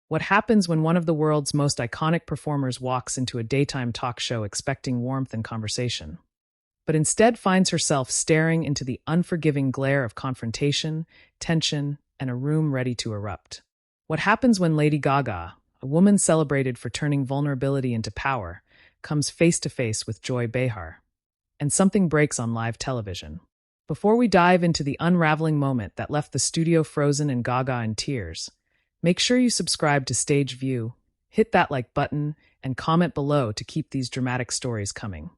What happens when one of the world's most iconic performers walks into a daytime talk show expecting warmth and conversation, but instead finds herself staring into the unforgiving glare of confrontation, tension, and a room ready to erupt? What happens when Lady Gaga, a woman celebrated for turning vulnerability into power, comes face to face with Joy Behar, and something breaks on live television? Before we dive into the unraveling moment that left the studio frozen and Gaga in tears, make sure you subscribe to Stage View, hit that like button, and comment below to keep these dramatic stories coming,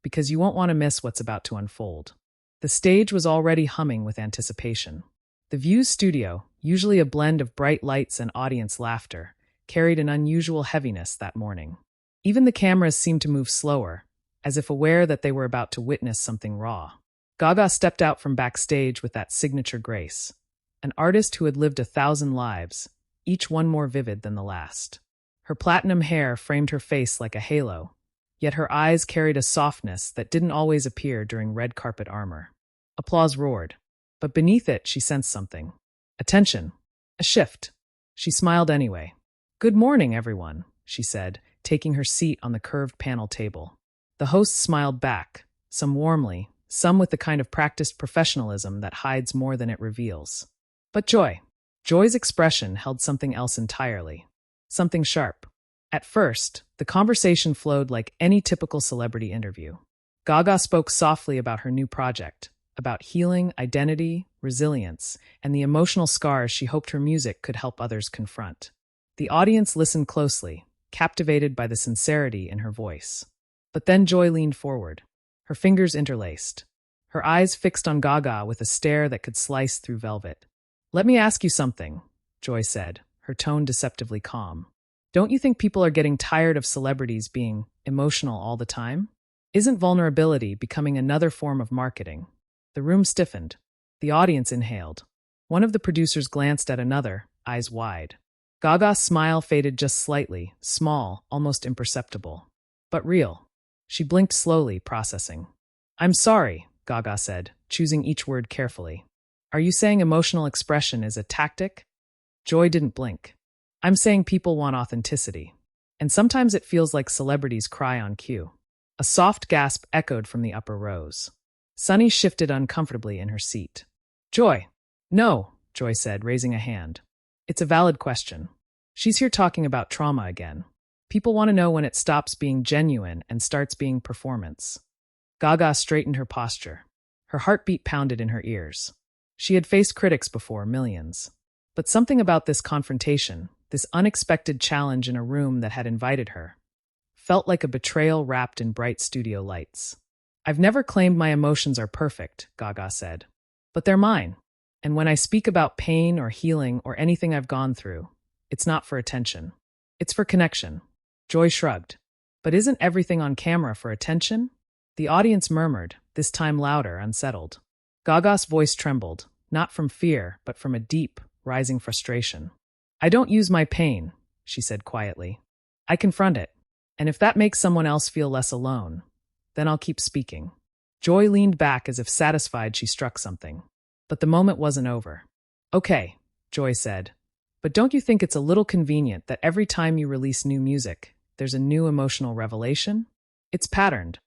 because you won't want to miss what's about to unfold. The stage was already humming with anticipation. The View's studio, usually a blend of bright lights and audience laughter, carried an unusual heaviness that morning. Even the cameras seemed to move slower, as if aware that they were about to witness something raw. Gaga stepped out from backstage with that signature grace, an artist who had lived 1,000 lives, each one more vivid than the last. Her platinum hair framed her face like a halo, yet her eyes carried a softness that didn't always appear during red carpet armor. Applause roared, but beneath it she sensed something. Attention. A shift. She smiled anyway. "Good morning, everyone," she said, taking her seat on the curved panel table. The hosts smiled back, some warmly, some with the kind of practiced professionalism that hides more than it reveals. But Joy's expression held something else entirely. Something sharp. At first, the conversation flowed like any typical celebrity interview. Gaga spoke softly about her new project, about healing, identity, resilience, and the emotional scars she hoped her music could help others confront. The audience listened closely, captivated by the sincerity in her voice. But then Joy leaned forward, her fingers interlaced, her eyes fixed on Gaga with a stare that could slice through velvet. "Let me ask you something," Joy said, her tone deceptively calm. "Don't you think people are getting tired of celebrities being emotional all the time? Isn't vulnerability becoming another form of marketing?" The room stiffened. The audience inhaled. One of the producers glanced at another, eyes wide. Gaga's smile faded just slightly, small, almost imperceptible. But real. She blinked slowly, processing. "I'm sorry," Gaga said, choosing each word carefully. "Are you saying emotional expression is a tactic?" Joy didn't blink. "I'm saying people want authenticity. And sometimes it feels like celebrities cry on cue." A soft gasp echoed from the upper rows. Sunny shifted uncomfortably in her seat. "Joy." "No," Joy said, raising a hand. "It's a valid question. She's here talking about trauma again. People want to know when it stops being genuine and starts being performance." Gaga straightened her posture. Her heartbeat pounded in her ears. She had faced critics before, millions. But something about this confrontation, this unexpected challenge in a room that had invited her, felt like a betrayal wrapped in bright studio lights. "I've never claimed my emotions are perfect," Gaga said. "But they're mine. And when I speak about pain or healing or anything I've gone through, it's not for attention. It's for connection." Joy shrugged. "But isn't everything on camera for attention?" The audience murmured, this time louder, unsettled. Gaga's voice trembled, not from fear, but from a deep, rising frustration. "I don't use my pain," she said quietly. "I confront it. And if that makes someone else feel less alone, then I'll keep speaking." Joy leaned back as if satisfied she struck something. But the moment wasn't over. "Okay," Joy said. "But don't you think it's a little convenient that every time you release new music, there's a new emotional revelation? It's patterned."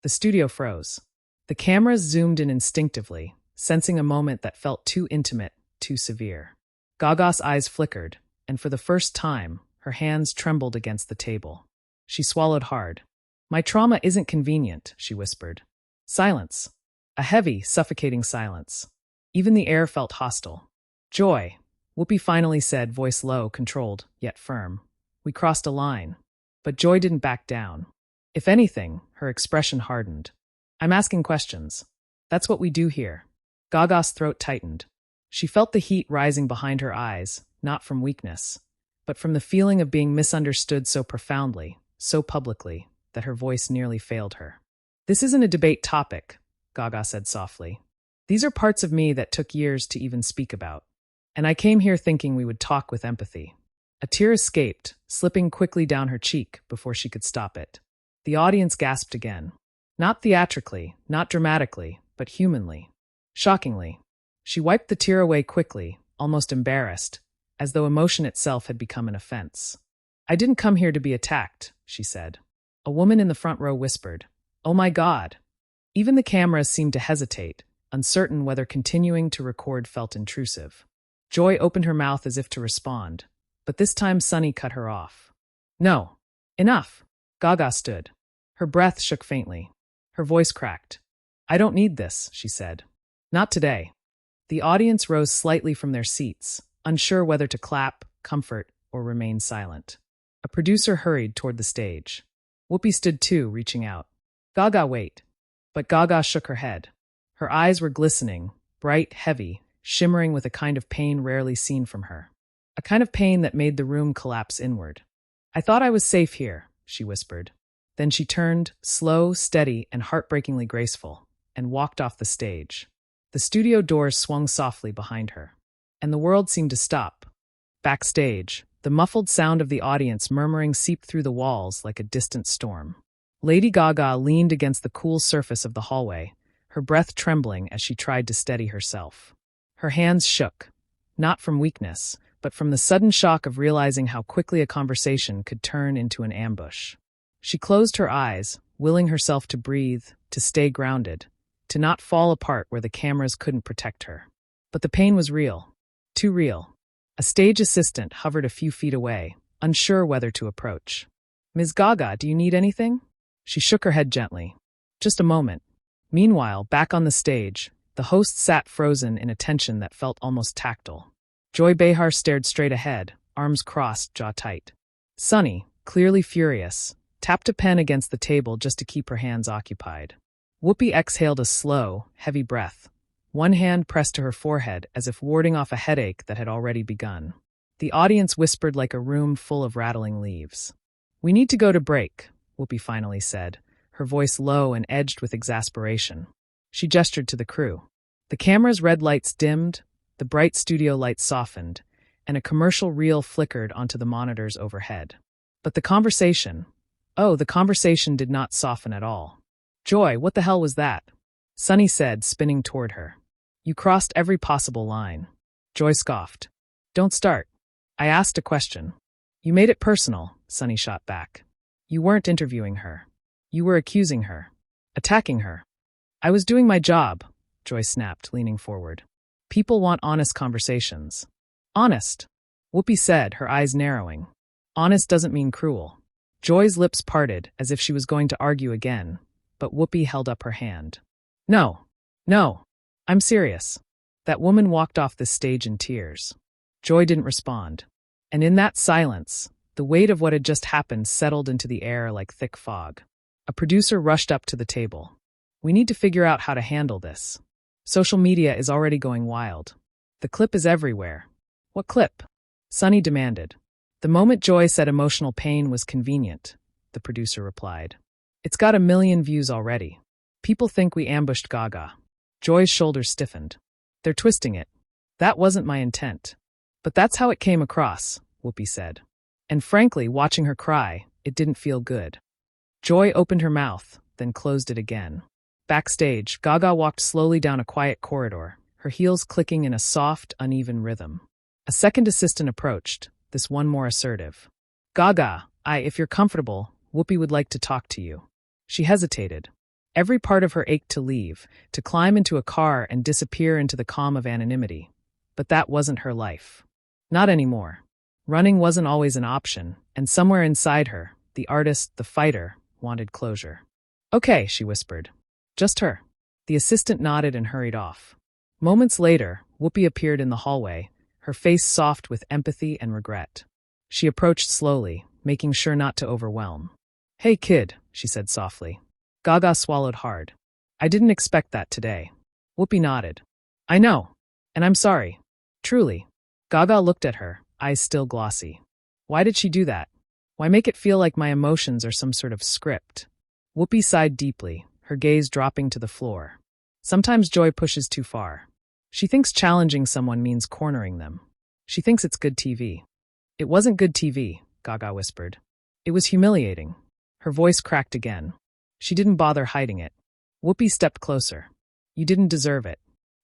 The studio froze. The cameras zoomed in instinctively, sensing a moment that felt too intimate, too severe. Gaga's eyes flickered, and for the first time, her hands trembled against the table. She swallowed hard. "My trauma isn't convenient," she whispered. Silence. A heavy, suffocating silence. Even the air felt hostile. "Joy," Whoopi finally said, voice low, controlled, yet firm. "We crossed a line." But Joy didn't back down. If anything, her expression hardened. "I'm asking questions. That's what we do here." Gaga's throat tightened. She felt the heat rising behind her eyes, not from weakness, but from the feeling of being misunderstood so profoundly, so publicly, that her voice nearly failed her. "This isn't a debate topic," Gaga said softly. "These are parts of me that took years to even speak about. And I came here thinking we would talk with empathy." A tear escaped, slipping quickly down her cheek before she could stop it. The audience gasped again. Not theatrically, not dramatically, but humanly. Shockingly. She wiped the tear away quickly, almost embarrassed, as though emotion itself had become an offense. "I didn't come here to be attacked," she said. A woman in the front row whispered, "Oh my God." Even the cameras seemed to hesitate, uncertain whether continuing to record felt intrusive. Joy opened her mouth as if to respond, but this time Sunny cut her off. "No. Enough." Gaga stood. Her breath shook faintly. Her voice cracked. "I don't need this," she said. "Not today." The audience rose slightly from their seats, unsure whether to clap, comfort, or remain silent. A producer hurried toward the stage. Whoopi stood too, reaching out. "Gaga, wait." But Gaga shook her head. Her eyes were glistening, bright, heavy, shimmering with a kind of pain rarely seen from her. A kind of pain that made the room collapse inward. "I thought I was safe here," she whispered. Then she turned, slow, steady, and heartbreakingly graceful, and walked off the stage. The studio doors swung softly behind her, and the world seemed to stop. Backstage, the muffled sound of the audience murmuring seeped through the walls like a distant storm. Lady Gaga leaned against the cool surface of the hallway, her breath trembling as she tried to steady herself. Her hands shook, not from weakness, but from the sudden shock of realizing how quickly a conversation could turn into an ambush. She closed her eyes, willing herself to breathe, to stay grounded, to not fall apart where the cameras couldn't protect her. But the pain was real, too real. A stage assistant hovered a few feet away, unsure whether to approach. "Ms. Gaga, do you need anything?" She shook her head gently. "Just a moment." Meanwhile, back on the stage, the host sat frozen in a tension that felt almost tactile. Joy Behar stared straight ahead, arms crossed, jaw tight. Sunny, clearly furious, tapped a pen against the table just to keep her hands occupied. Whoopi exhaled a slow, heavy breath. One hand pressed to her forehead as if warding off a headache that had already begun. The audience whispered like a room full of rattling leaves. "We need to go to break," Whoopi finally said, her voice low and edged with exasperation. She gestured to the crew. The camera's red lights dimmed, the bright studio lights softened, and a commercial reel flickered onto the monitors overhead. But the conversation did not soften at all. "Joy, what the hell was that?" Sunny said, spinning toward her. "You crossed every possible line." Joy scoffed. "Don't start. I asked a question." "You made it personal," Sunny shot back. "You weren't interviewing her. You were accusing her. Attacking her." "I was doing my job," Joy snapped, leaning forward. "People want honest conversations." "Honest," Whoopi said, her eyes narrowing. "Honest doesn't mean cruel." Joy's lips parted as if she was going to argue again, but Whoopi held up her hand. No, I'm serious." That woman walked off the stage in tears. Joy didn't respond. And in that silence, the weight of what had just happened settled into the air like thick fog. A producer rushed up to the table. "We need to figure out how to handle this. Social media is already going wild. The clip is everywhere." "What clip?" Sunny demanded. "The moment Joy said emotional pain was convenient," the producer replied. "It's got 1 million views already. People think we ambushed Gaga." Joy's shoulders stiffened. "They're twisting it. That wasn't my intent. But that's how it came across," Whoopi said. And frankly, watching her cry, it didn't feel good. Joy opened her mouth, then closed it again. Backstage, Gaga walked slowly down a quiet corridor, her heels clicking in a soft, uneven rhythm. A second assistant approached, this one more assertive. "Gaga, if you're comfortable, Whoopi would like to talk to you." She hesitated. Every part of her ached to leave, to climb into a car and disappear into the calm of anonymity. But that wasn't her life. Not anymore. Running wasn't always an option, and somewhere inside her, the artist, the fighter, wanted closure. "Okay," she whispered. "Just her." The assistant nodded and hurried off. Moments later, Whoopi appeared in the hallway, her face soft with empathy and regret. She approached slowly, making sure not to overwhelm. "Hey kid," she said softly. Gaga swallowed hard. "I didn't expect that today." Whoopi nodded. "I know. And I'm sorry. Truly." Gaga looked at her, eyes still glossy. "Why did she do that? Why make it feel like my emotions are some sort of script?" Whoopi sighed deeply, her gaze dropping to the floor. Sometimes Joy pushes too far. She thinks challenging someone means cornering them. She thinks it's good TV. "It wasn't good TV," Gaga whispered. "It was humiliating." Her voice cracked again. She didn't bother hiding it. Whoopi stepped closer. "You didn't deserve it.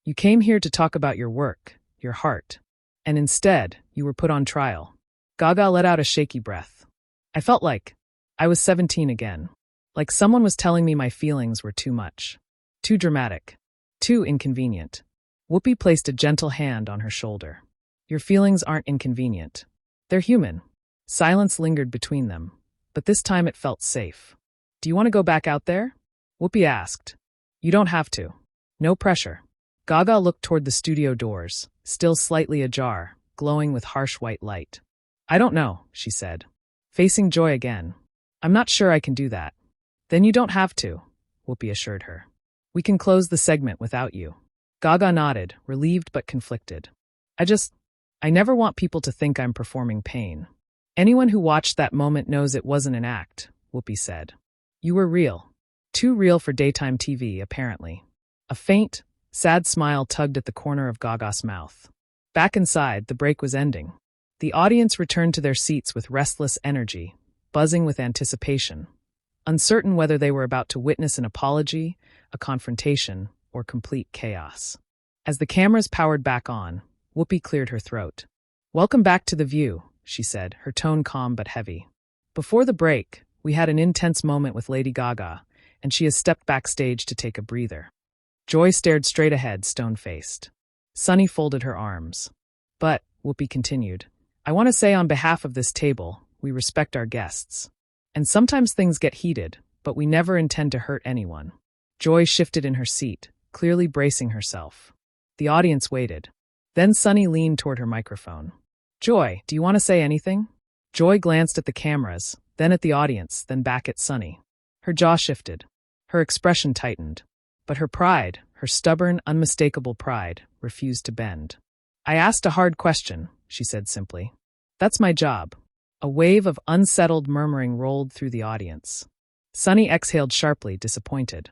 You came here to talk about your work, your heart. And instead, you were put on trial. Gaga let out a shaky breath. I felt like I was 17 again. Like someone was telling me my feelings were too much. Too dramatic. Too inconvenient. Whoopi placed a gentle hand on her shoulder. Your feelings aren't inconvenient. They're human. Silence lingered between them, but this time it felt safe. Do you want to go back out there? Whoopi asked. You don't have to. No pressure. Gaga looked toward the studio doors, still slightly ajar, glowing with harsh white light. I don't know, she said. Facing Joy again. I'm not sure I can do that. Then you don't have to, Whoopi assured her. We can close the segment without you. Gaga nodded, relieved but conflicted. I never want people to think I'm performing pain. Anyone who watched that moment knows it wasn't an act, Whoopi said. You were real. Too real for daytime TV, apparently. A faint, sad smile tugged at the corner of Gaga's mouth. Back inside, the break was ending. The audience returned to their seats with restless energy, buzzing with anticipation, uncertain whether they were about to witness an apology, a confrontation, or complete chaos. As the cameras powered back on, Whoopi cleared her throat. Welcome back to The View, she said, her tone calm but heavy. Before the break, we had an intense moment with Lady Gaga, and she has stepped backstage to take a breather. Joy stared straight ahead, stone-faced. Sunny folded her arms. But, Whoopi continued, I want to say on behalf of this table, we respect our guests. And sometimes things get heated, but we never intend to hurt anyone. Joy shifted in her seat, clearly bracing herself. The audience waited. Then Sunny leaned toward her microphone. Joy, do you want to say anything? Joy glanced at the cameras, then at the audience, then back at Sunny. Her jaw shifted. Her expression tightened. But her pride, her stubborn, unmistakable pride, refused to bend. I asked a hard question, she said simply. That's my job. A wave of unsettled murmuring rolled through the audience. Sunny exhaled sharply, disappointed.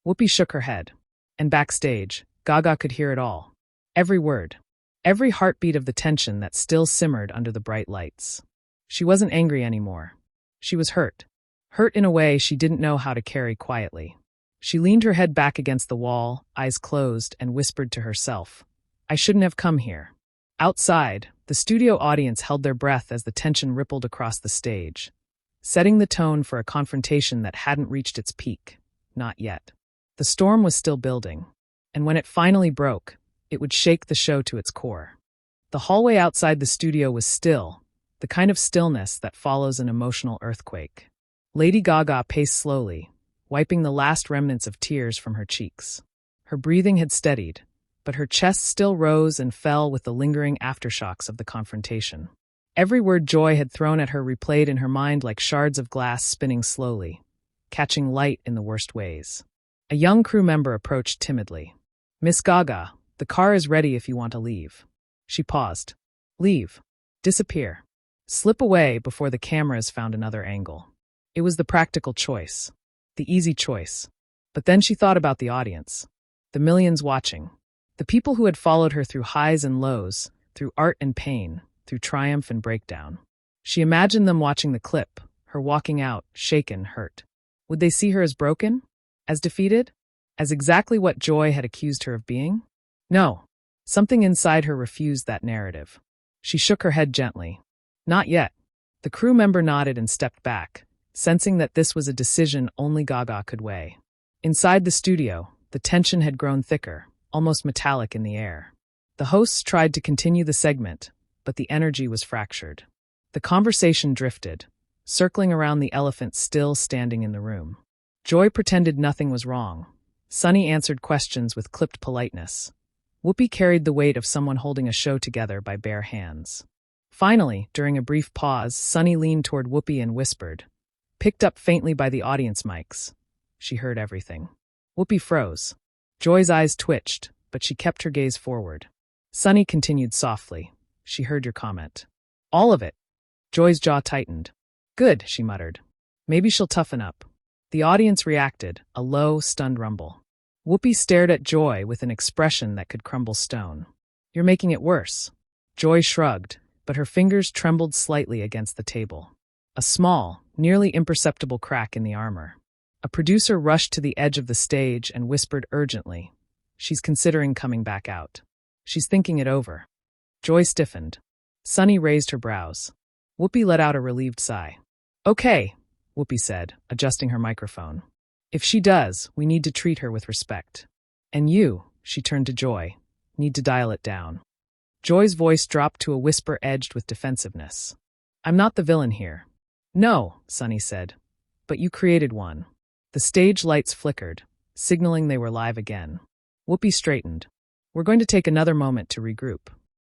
Whoopi shook her head. And backstage, Gaga could hear it all. Every word. Every heartbeat of the tension that still simmered under the bright lights. She wasn't angry anymore. She was hurt. Hurt in a way she didn't know how to carry quietly. She leaned her head back against the wall, eyes closed, and whispered to herself, I shouldn't have come here. Outside, the studio audience held their breath as the tension rippled across the stage, setting the tone for a confrontation that hadn't reached its peak. Not yet. The storm was still building, and when it finally broke, it would shake the show to its core. The hallway outside the studio was still, the kind of stillness that follows an emotional earthquake. Lady Gaga paced slowly, wiping the last remnants of tears from her cheeks. Her breathing had steadied, but her chest still rose and fell with the lingering aftershocks of the confrontation. Every word Joy had thrown at her replayed in her mind like shards of glass spinning slowly, catching light in the worst ways. A young crew member approached timidly. Miss Gaga, the car is ready if you want to leave. She paused. Leave. Disappear. Slip away before the cameras found another angle. It was the practical choice. The easy choice. But then she thought about the audience. The millions watching. The people who had followed her through highs and lows, through art and pain, through triumph and breakdown. She imagined them watching the clip, her walking out, shaken, hurt. Would they see her as broken? As defeated? As exactly what Joy had accused her of being? No. Something inside her refused that narrative. She shook her head gently. Not yet. The crew member nodded and stepped back, sensing that this was a decision only Gaga could weigh. Inside the studio, the tension had grown thicker, almost metallic in the air. The hosts tried to continue the segment, but the energy was fractured. The conversation drifted, circling around the elephant still standing in the room. Joy pretended nothing was wrong. Sunny answered questions with clipped politeness. Whoopi carried the weight of someone holding a show together by bare hands. Finally, during a brief pause, Sunny leaned toward Whoopi and whispered, picked up faintly by the audience mics. She heard everything. Whoopi froze. Joy's eyes twitched, but she kept her gaze forward. Sunny continued softly. She heard your comment. All of it. Joy's jaw tightened. Good, she muttered. Maybe she'll toughen up. The audience reacted, a low, stunned rumble. Whoopi stared at Joy with an expression that could crumble stone. You're making it worse. Joy shrugged, but her fingers trembled slightly against the table. A small, nearly imperceptible crack in the armor. A producer rushed to the edge of the stage and whispered urgently, she's considering coming back out. She's thinking it over. Joy stiffened. Sunny raised her brows. Whoopi let out a relieved sigh. Okay, Whoopi said, adjusting her microphone. If she does, we need to treat her with respect. And you, she turned to Joy, need to dial it down. Joy's voice dropped to a whisper edged with defensiveness. I'm not the villain here. No, Sunny said. But you created one. The stage lights flickered, signaling they were live again. Whoopi straightened. We're going to take another moment to regroup.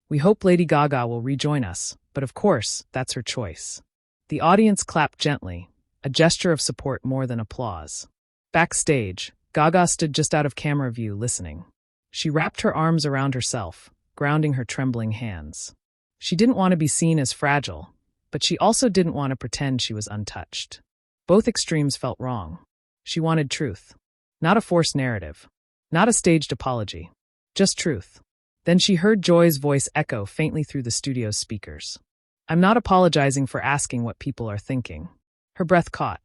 We hope Lady Gaga will rejoin us, but of course, that's her choice. The audience clapped gently, a gesture of support more than applause. Backstage, Gaga stood just out of camera view listening. She wrapped her arms around herself, grounding her trembling hands. She didn't want to be seen as fragile, but she also didn't want to pretend she was untouched. Both extremes felt wrong. She wanted truth. Not a forced narrative. Not a staged apology. Just truth. Then she heard Joy's voice echo faintly through the studio's speakers. I'm not apologizing for asking what people are thinking. Her breath caught.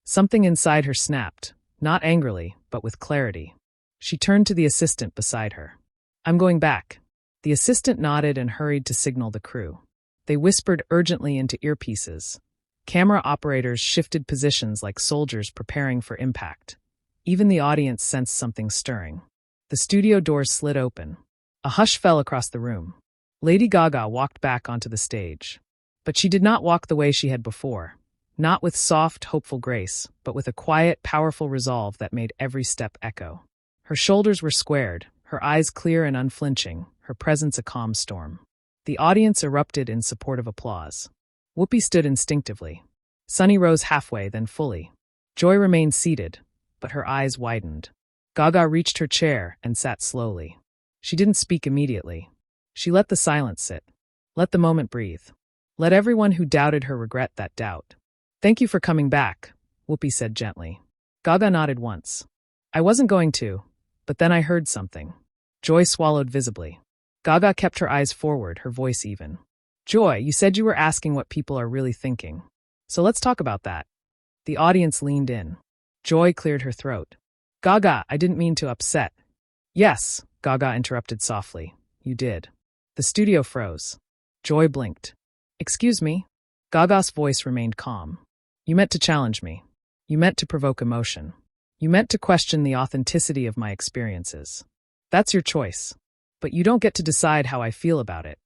Something inside her snapped, not angrily, but with clarity. She turned to the assistant beside her. I'm going back. The assistant nodded and hurried to signal the crew. They whispered urgently into earpieces. Camera operators shifted positions like soldiers preparing for impact. Even the audience sensed something stirring. The studio doors slid open. A hush fell across the room. Lady Gaga walked back onto the stage. But she did not walk the way she had before. Not with soft, hopeful grace, but with a quiet, powerful resolve that made every step echo. Her shoulders were squared, her eyes clear and unflinching, her presence a calm storm. The audience erupted in supportive applause. Whoopi stood instinctively. Sunny rose halfway, then fully. Joy remained seated, but her eyes widened. Gaga reached her chair and sat slowly. She didn't speak immediately. She let the silence sit. Let the moment breathe. Let everyone who doubted her regret that doubt. Thank you for coming back, Whoopi said gently. Gaga nodded once. I wasn't going to, but then I heard something. Joy swallowed visibly. Gaga kept her eyes forward, her voice even. Joy, you said you were asking what people are really thinking. So let's talk about that. The audience leaned in. Joy cleared her throat. Gaga, I didn't mean to upset. Yes, Gaga interrupted softly. You did. The studio froze. Joy blinked. Excuse me? Gaga's voice remained calm. You meant to challenge me. You meant to provoke emotion. You meant to question the authenticity of my experiences. That's your choice. But you don't get to decide how I feel about it.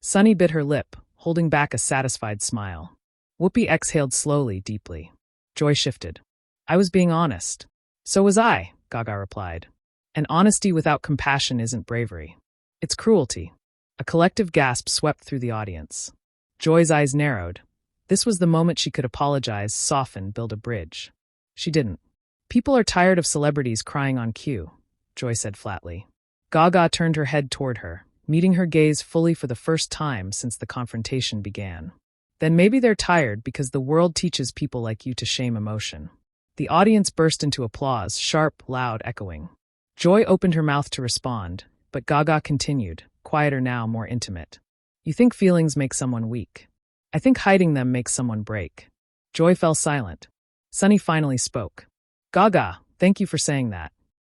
Sunny bit her lip, holding back a satisfied smile. Whoopi exhaled slowly, deeply. Joy shifted. I was being honest. So was I, Gaga replied. And honesty without compassion isn't bravery. It's cruelty. A collective gasp swept through the audience. Joy's eyes narrowed. This was the moment she could apologize, soften, build a bridge. She didn't. People are tired of celebrities crying on cue, Joy said flatly. Gaga turned her head toward her, meeting her gaze fully for the first time since the confrontation began. Then maybe they're tired because the world teaches people like you to shame emotion. The audience burst into applause, sharp, loud, echoing. Joy opened her mouth to respond, but Gaga continued, quieter now, more intimate. You think feelings make someone weak. I think hiding them makes someone break. Joy fell silent. Sunny finally spoke. Gaga, thank you for saying that.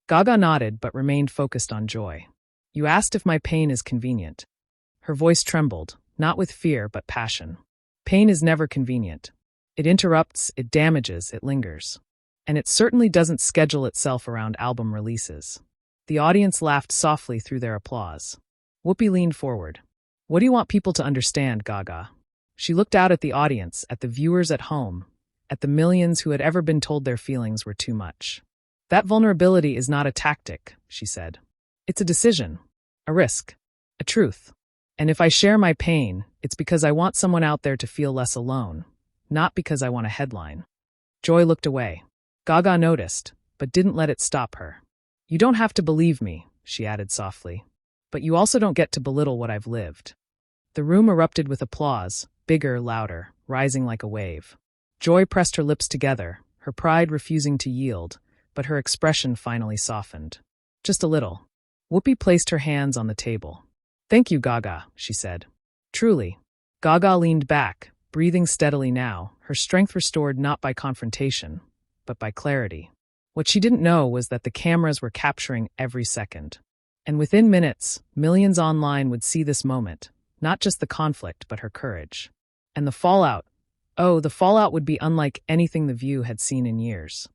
Gaga nodded but remained focused on Joy. You asked if my pain is convenient. Her voice trembled, not with fear but passion. Pain is never convenient. It interrupts, it damages, it lingers. And it certainly doesn't schedule itself around album releases. The audience laughed softly through their applause. Whoopi leaned forward. What do you want people to understand, Gaga? She looked out at the audience, at the viewers at home, at the millions who had ever been told their feelings were too much. That vulnerability is not a tactic, she said. It's a decision, a risk, a truth. And if I share my pain, it's because I want someone out there to feel less alone, not because I want a headline. Joy looked away. Gaga noticed, but didn't let it stop her. You don't have to believe me, she added softly. But you also don't get to belittle what I've lived. The room erupted with applause, bigger, louder, rising like a wave. Joy pressed her lips together, her pride refusing to yield, but her expression finally softened. Just a little. Whoopi placed her hands on the table. Thank you, Gaga, she said. Truly. Gaga leaned back, breathing steadily now, her strength restored not by confrontation, but by clarity. What she didn't know was that the cameras were capturing every second. And within minutes, millions online would see this moment, Not just the conflict, but her courage. And the fallout. Oh, the fallout would be unlike anything The View had seen in years.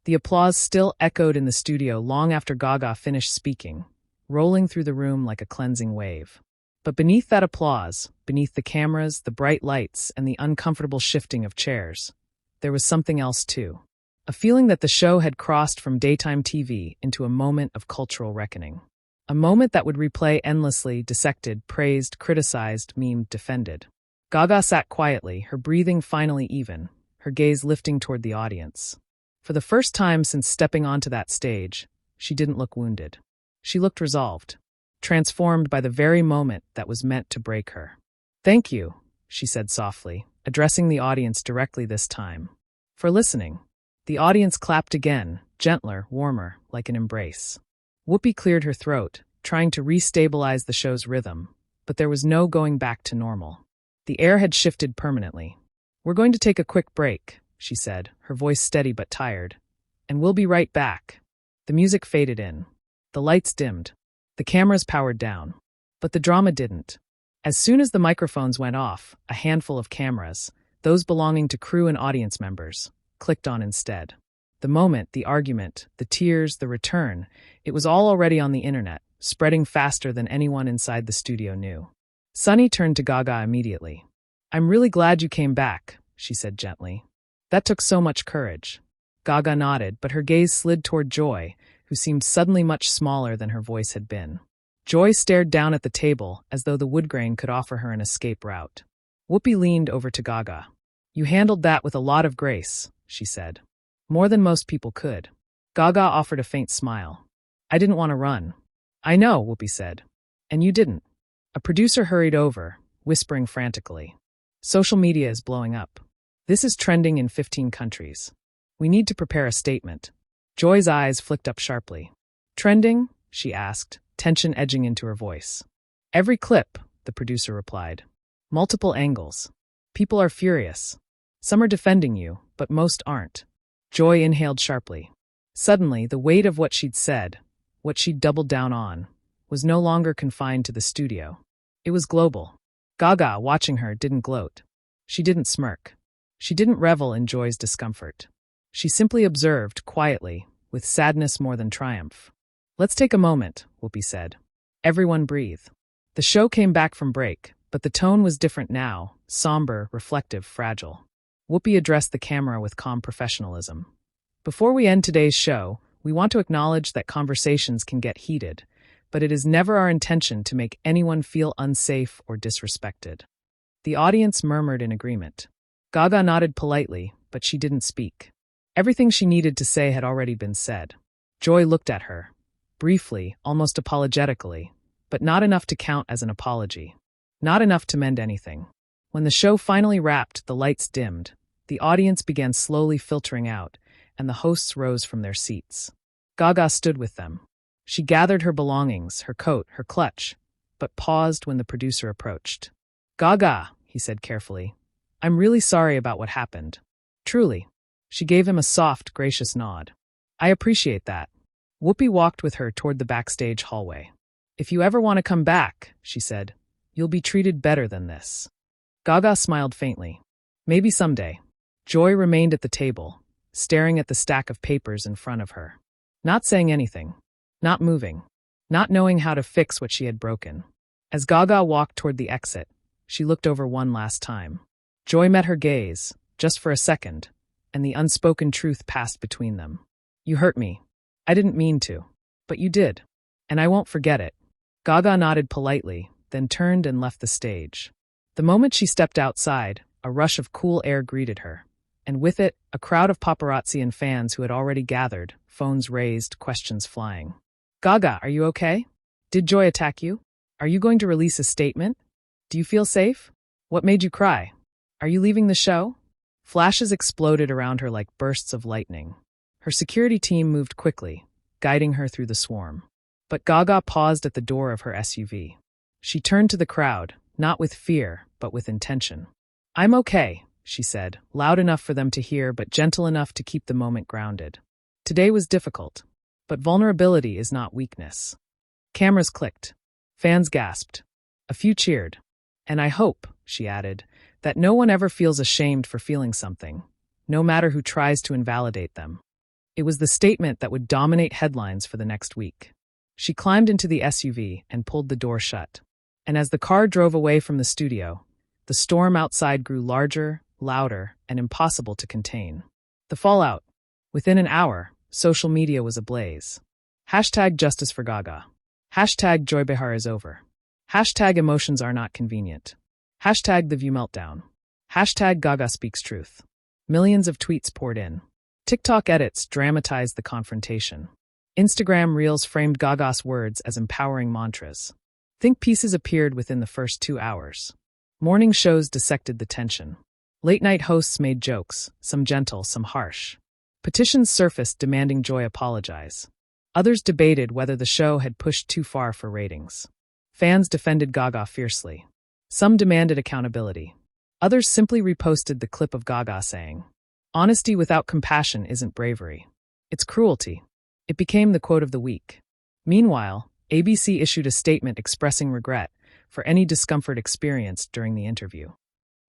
The applause still echoed in the studio long after Gaga finished speaking, rolling through the room like a cleansing wave. But beneath that applause, beneath the cameras, the bright lights, and the uncomfortable shifting of chairs, there was something else too. A feeling that the show had crossed from daytime TV into a moment of cultural reckoning. A moment that would replay endlessly, dissected, praised, criticized, memed, defended. Gaga sat quietly, her breathing finally even, her gaze lifting toward the audience. For the first time since stepping onto that stage, she didn't look wounded. She looked resolved, transformed by the very moment that was meant to break her. "Thank you," she said softly, addressing the audience directly this time, "for listening." The audience clapped again, gentler, warmer, like an embrace. Whoopi cleared her throat, trying to re-stabilize the show's rhythm, but there was no going back to normal. The air had shifted permanently. "We're going to take a quick break," she said, her voice steady but tired, "and we'll be right back." The music faded in. The lights dimmed. The cameras powered down. But the drama didn't. As soon as the microphones went off, a handful of cameras, those belonging to crew and audience members, clicked on instead. The moment, the argument, the tears, the return, it was all already on the internet, spreading faster than anyone inside the studio knew. Sunny turned to Gaga immediately. "I'm really glad you came back," she said gently. "That took so much courage." Gaga nodded, but her gaze slid toward Joy, who seemed suddenly much smaller than her voice had been. Joy stared down at the table as though the wood grain could offer her an escape route. Whoopi leaned over to Gaga. "You handled that with a lot of grace," she said. "More than most people could." Gaga offered a faint smile. "I didn't want to run." "I know," Whoopi said. "And you didn't." A producer hurried over, whispering frantically. "Social media is blowing up. This is trending in 15 countries. We need to prepare a statement." Joy's eyes flicked up sharply. "Trending?" she asked, tension edging into her voice. "Every clip," the producer replied. "Multiple angles. People are furious. Some are defending you, but most aren't." Joy inhaled sharply. Suddenly, the weight of what she'd said, what she'd doubled down on, was no longer confined to the studio. It was global. Gaga, watching her, didn't gloat. She didn't smirk. She didn't revel in Joy's discomfort. She simply observed, quietly, with sadness more than triumph. "Let's take a moment," Whoopi said. Everyone breathe. The show came back from break, but the tone was different now, somber, reflective, fragile. Whoopi addressed the camera with calm professionalism. "Before we end today's show, we want to acknowledge that conversations can get heated, but it is never our intention to make anyone feel unsafe or disrespected." The audience murmured in agreement. Gaga nodded politely, but she didn't speak. Everything she needed to say had already been said. Joy looked at her, briefly, almost apologetically, but not enough to count as an apology. Not enough to mend anything. When the show finally wrapped, the lights dimmed, the audience began slowly filtering out, and the hosts rose from their seats. Gaga stood with them. She gathered her belongings, her coat, her clutch, but paused when the producer approached. "Gaga," he said carefully, "I'm really sorry about what happened. Truly." She gave him a soft, gracious nod. "I appreciate that." Whoopi walked with her toward the backstage hallway. "If you ever want to come back," she said, "you'll be treated better than this." Gaga smiled faintly. "Maybe someday." Joy remained at the table, staring at the stack of papers in front of her. Not saying anything. Not moving. Not knowing how to fix what she had broken. As Gaga walked toward the exit, she looked over one last time. Joy met her gaze, just for a second, and the unspoken truth passed between them. "You hurt me. I didn't mean to. But you did. And I won't forget it." Gaga nodded politely, then turned and left the stage. The moment she stepped outside, a rush of cool air greeted her. And with it, a crowd of paparazzi and fans who had already gathered, phones raised, questions flying. "Gaga, are you okay? Did Joy attack you? Are you going to release a statement? Do you feel safe? What made you cry? Are you leaving the show?" Flashes exploded around her like bursts of lightning. Her security team moved quickly, guiding her through the swarm. But Gaga paused at the door of her SUV. She turned to the crowd, not with fear, but with intention. "I'm okay," she said, loud enough for them to hear but gentle enough to keep the moment grounded. "Today was difficult, but vulnerability is not weakness." Cameras clicked. Fans gasped. A few cheered. And I hope, she added, that no one ever feels ashamed for feeling something, no matter who tries to invalidate them. It was the statement that would dominate headlines for the next week. She climbed into the SUV and pulled the door shut. And as the car drove away from the studio, the storm outside grew larger, louder, and impossible to contain. The fallout. Within an hour, social media was ablaze. Hashtag justice for Gaga. Hashtag Joy Behar is over. Hashtag emotions are not convenient. Hashtag the view meltdown. Hashtag Gaga speaks truth. Millions of tweets poured in. TikTok edits dramatized the confrontation. Instagram reels framed Gaga's words as empowering mantras. Think pieces appeared within the first 2 hours. Morning shows dissected the tension. Late-night hosts made jokes, some gentle, some harsh. Petitions surfaced demanding Joy apologize. Others debated whether the show had pushed too far for ratings. Fans defended Gaga fiercely. Some demanded accountability. Others simply reposted the clip of Gaga saying, "Honesty without compassion isn't bravery. It's cruelty." It became the quote of the week. Meanwhile, ABC issued a statement expressing regret for any discomfort experienced during the interview.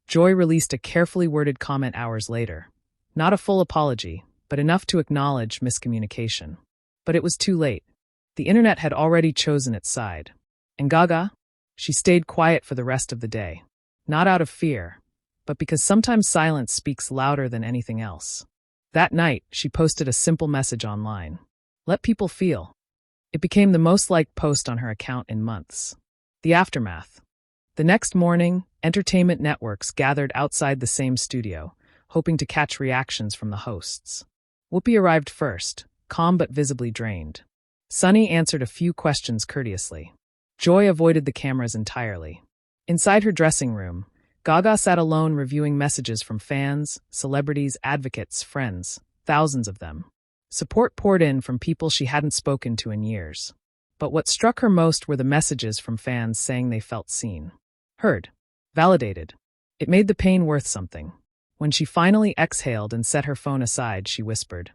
Joy released a carefully worded comment hours later. Not a full apology, but enough to acknowledge miscommunication. But it was too late. The internet had already chosen its side. And Gaga? She stayed quiet for the rest of the day. Not out of fear, but because sometimes silence speaks louder than anything else. That night, she posted a simple message online. Let people feel. It became the most liked post on her account in months. The aftermath. The next morning, entertainment networks gathered outside the same studio, hoping to catch reactions from the hosts. Whoopi arrived first, calm but visibly drained. Sunny answered a few questions courteously. Joy avoided the cameras entirely. Inside her dressing room, Gaga sat alone reviewing messages from fans, celebrities, advocates, friends, thousands of them. Support poured in from people she hadn't spoken to in years. But what struck her most were the messages from fans saying they felt seen. Heard. Validated. It made the pain worth something. When she finally exhaled and set her phone aside, she whispered,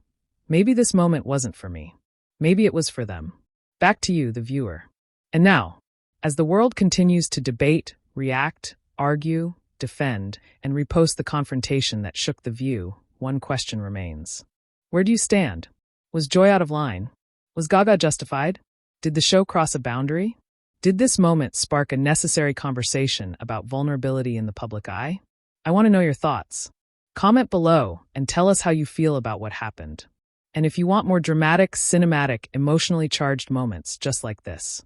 "Maybe this moment wasn't for me. Maybe it was for them." Back to you, the viewer. And now, as the world continues to debate, react, argue, defend, and repost the confrontation that shook The View, one question remains. Where do you stand? Was Joy out of line? Was Gaga justified? Did the show cross a boundary? Did this moment spark a necessary conversation about vulnerability in the public eye? I want to know your thoughts. Comment below and tell us how you feel about what happened. And if you want more dramatic, cinematic, emotionally charged moments just like this,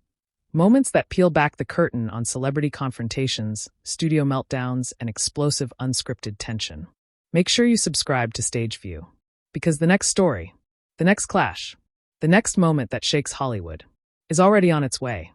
moments that peel back the curtain on celebrity confrontations, studio meltdowns, and explosive unscripted tension, make sure you subscribe to Stage View. Because the next story, the next clash, the next moment that shakes Hollywood is already on its way.